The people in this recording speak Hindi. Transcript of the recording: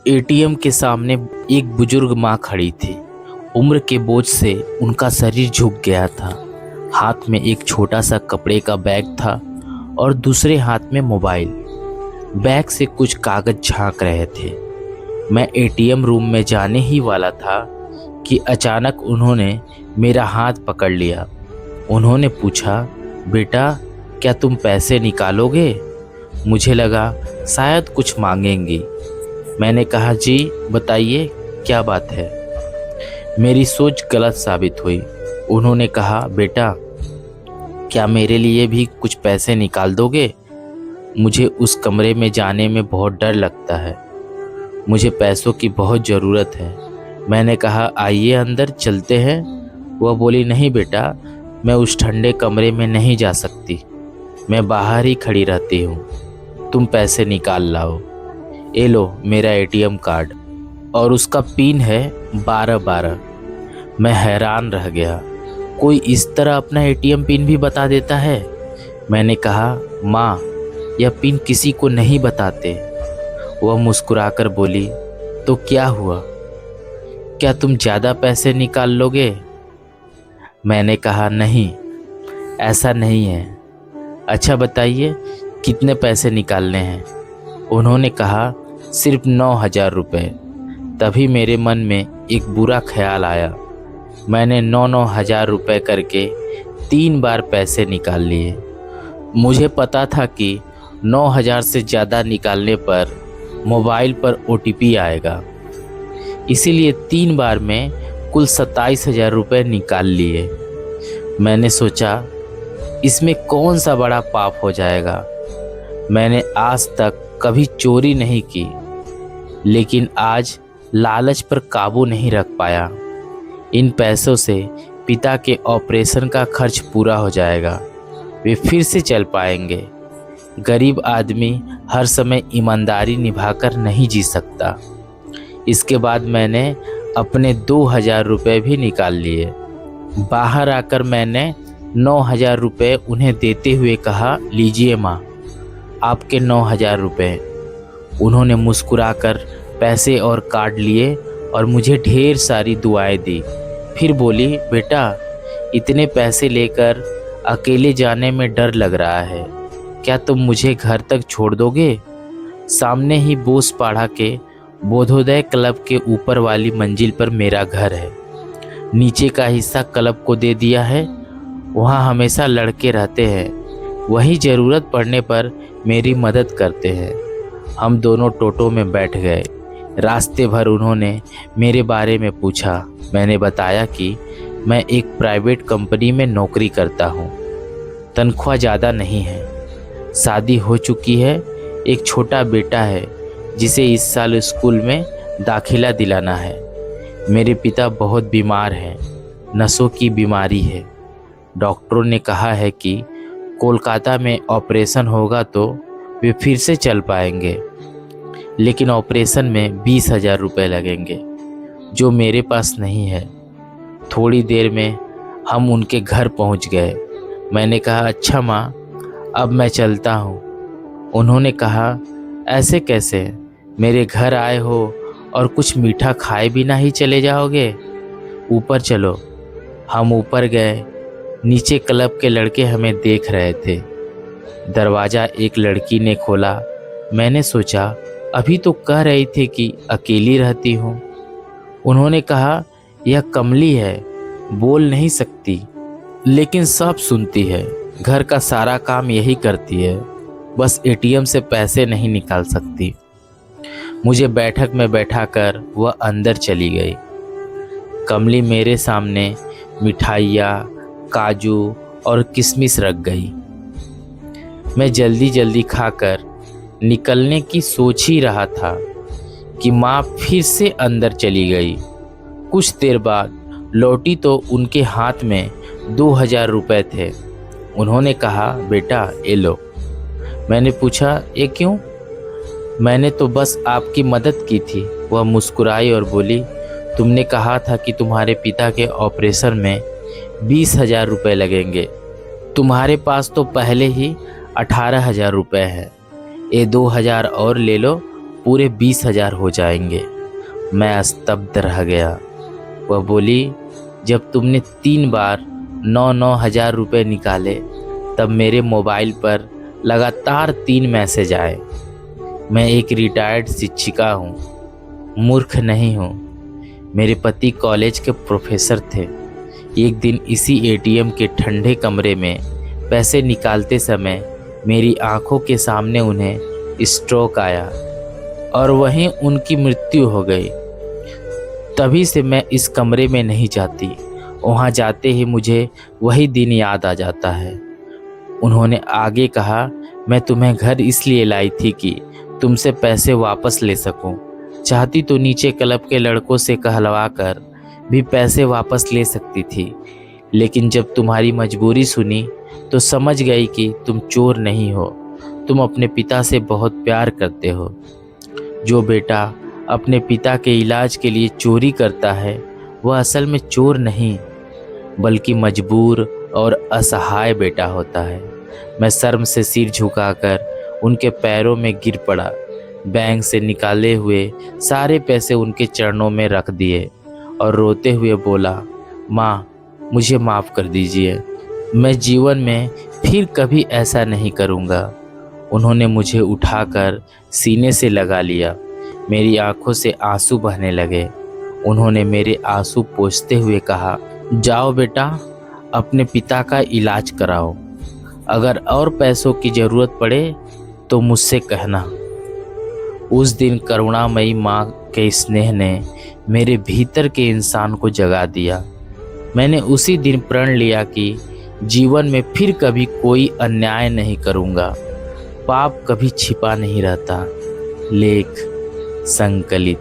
एटीएम के सामने एक बुजुर्ग माँ खड़ी थी। उम्र के बोझ से उनका शरीर झुक गया था। हाथ में एक छोटा सा कपड़े का बैग था और दूसरे हाथ में मोबाइल। बैग से कुछ कागज झांक रहे थे। मैं एटीएम रूम में जाने ही वाला था कि अचानक उन्होंने मेरा हाथ पकड़ लिया। उन्होंने पूछा, बेटा क्या तुम पैसे निकालोगे? मुझे लगा शायद कुछ मांगेंगी। मैंने कहा, जी बताइए क्या बात है। मेरी सोच गलत साबित हुई। उन्होंने कहा, बेटा क्या मेरे लिए भी कुछ पैसे निकाल दोगे? मुझे उस कमरे में जाने में बहुत डर लगता है। मुझे पैसों की बहुत ज़रूरत है। मैंने कहा, आइए अंदर चलते हैं। वह बोली, नहीं बेटा, मैं उस ठंडे कमरे में नहीं जा सकती। मैं बाहर ही खड़ी रहती हूँ। तुम पैसे निकाल लाओ। ये लो मेरा एटीएम कार्ड और उसका पिन है 1212। मैं हैरान रह गया। कोई इस तरह अपना एटीएम पिन भी बता देता है? मैंने कहा, माँ यह पिन किसी को नहीं बताते। वह मुस्कुराकर बोली, तो क्या हुआ? क्या तुम ज़्यादा पैसे निकाल लोगे? मैंने कहा, नहीं ऐसा नहीं है। अच्छा बताइए कितने पैसे निकालने हैं? उन्होंने कहा, सिर्फ 9,000 रुपये। तभी मेरे मन में एक बुरा ख्याल आया। मैंने 9,000 रुपये करके 3 बार पैसे निकाल लिए। मुझे पता था कि 9,000 से ज़्यादा निकालने पर मोबाइल पर OTP आएगा। इसीलिए 3 बार में कुल 27,000 रुपये निकाल लिए। मैंने सोचा इसमें कौन सा बड़ा पाप हो जाएगा। मैंने आज तक कभी चोरी नहीं की, लेकिन आज लालच पर काबू नहीं रख पाया। इन पैसों से पिता के ऑपरेशन का खर्च पूरा हो जाएगा। वे फिर से चल पाएंगे। गरीब आदमी हर समय ईमानदारी निभाकर नहीं जी सकता। इसके बाद मैंने अपने 2,000 रुपये भी निकाल लिए। बाहर आकर मैंने 9,000 रुपये उन्हें देते हुए कहा, लीजिए माँ आपके 9,000 रुपये। उन्होंने मुस्कुराकर पैसे और कार्ड लिए और मुझे ढेर सारी दुआएं दी। फिर बोली, बेटा इतने पैसे लेकर अकेले जाने में डर लग रहा है। क्या तुम मुझे घर तक छोड़ दोगे? सामने ही बोसपाड़ा के बोधोदय क्लब के ऊपर वाली मंजिल पर मेरा घर है। नीचे का हिस्सा क्लब को दे दिया है। वहाँ हमेशा लड़के रहते हैं। वही ज़रूरत पड़ने पर मेरी मदद करते हैं। हम दोनों टोटो में बैठ गए। रास्ते भर उन्होंने मेरे बारे में पूछा। मैंने बताया कि मैं एक प्राइवेट कंपनी में नौकरी करता हूँ। तनख्वाह ज़्यादा नहीं है। शादी हो चुकी है। एक छोटा बेटा है जिसे इस साल स्कूल में दाखिला दिलाना है। मेरे पिता बहुत बीमार हैं। नसों की बीमारी है। डॉक्टरों ने कहा है कि कोलकाता में ऑपरेशन होगा तो वे फिर से चल पाएंगे, लेकिन ऑपरेशन में 20,000 रुपये लगेंगे, जो मेरे पास नहीं है। थोड़ी देर में हम उनके घर पहुंच गए। मैंने कहा, अच्छा माँ अब मैं चलता हूँ। उन्होंने कहा, ऐसे कैसे? मेरे घर आए हो और कुछ मीठा खाए बिना ही चले जाओगे? ऊपर चलो। हम ऊपर गए। नीचे क्लब के लड़के हमें देख रहे थे। दरवाज़ा एक लड़की ने खोला। मैंने सोचा अभी तो कह रही थी कि अकेली रहती हूँ। उन्होंने कहा, यह कमली है, बोल नहीं सकती लेकिन सब सुनती है। घर का सारा काम यही करती है, बस एटीएम से पैसे नहीं निकाल सकती। मुझे बैठक में बैठाकर वह अंदर चली गई। कमली मेरे सामने मिठाइयाँ, काजू और किशमिश रख गई। मैं जल्दी जल्दी खाकर निकलने की सोच ही रहा था कि माँ फिर से अंदर चली गई। कुछ देर बाद लौटी तो उनके हाथ में 2,000 रुपये थे। उन्होंने कहा, बेटा ये लो। मैंने पूछा, ये क्यों? मैंने तो बस आपकी मदद की थी। वह मुस्कुराई और बोली, तुमने कहा था कि तुम्हारे पिता के ऑपरेशन में 20,000 रुपये लगेंगे। तुम्हारे पास तो पहले ही 18,000 रुपये है। ये 2,000 और ले लो पूरे 20,000 हो जाएंगे। मैं स्तब्ध रह गया। वह बोली, जब तुमने 3 बार 9-9 हज़ार रुपये निकाले तब मेरे मोबाइल पर लगातार 3 मैसेज आए। मैं एक रिटायर्ड शिक्षिका हूँ, मूर्ख नहीं हूँ। मेरे पति कॉलेज के प्रोफेसर थे। एक दिन इसी एटीएम के ठंडे कमरे में पैसे निकालते समय मेरी आंखों के सामने उन्हें स्ट्रोक आया और वहीं उनकी मृत्यु हो गई। तभी से मैं इस कमरे में नहीं जाती। वहाँ जाते ही मुझे वही दिन याद आ जाता है। उन्होंने आगे कहा, मैं तुम्हें घर इसलिए लाई थी कि तुमसे पैसे वापस ले सकूं। चाहती तो नीचे क्लब के लड़कों से कहलवा कर भी पैसे वापस ले सकती थी, लेकिन जब तुम्हारी मजबूरी सुनी तो समझ गई कि तुम चोर नहीं हो। तुम अपने पिता से बहुत प्यार करते हो। जो बेटा अपने पिता के इलाज के लिए चोरी करता है वह असल में चोर नहीं बल्कि मजबूर और असहाय बेटा होता है। मैं शर्म से सिर झुकाकर उनके पैरों में गिर पड़ा। बैंक से निकाले हुए सारे पैसे उनके चरणों में रख दिए और रोते हुए बोला, माँ मुझे माफ़ कर दीजिए, मैं जीवन में फिर कभी ऐसा नहीं करूँगा। उन्होंने मुझे उठाकर सीने से लगा लिया। मेरी आंखों से आंसू बहने लगे। उन्होंने मेरे आंसू पोंछते हुए कहा, जाओ बेटा, अपने पिता का इलाज कराओ। अगर और पैसों की ज़रूरत पड़े तो मुझसे कहना। उस दिन करुणामयी माँ के स्नेह ने मेरे भीतर के इंसान को जगा दिया। मैंने उसी दिन प्रण लिया कि जीवन में फिर कभी कोई अन्याय नहीं करूँगा। पाप कभी छिपा नहीं रहता। लेख संकलित।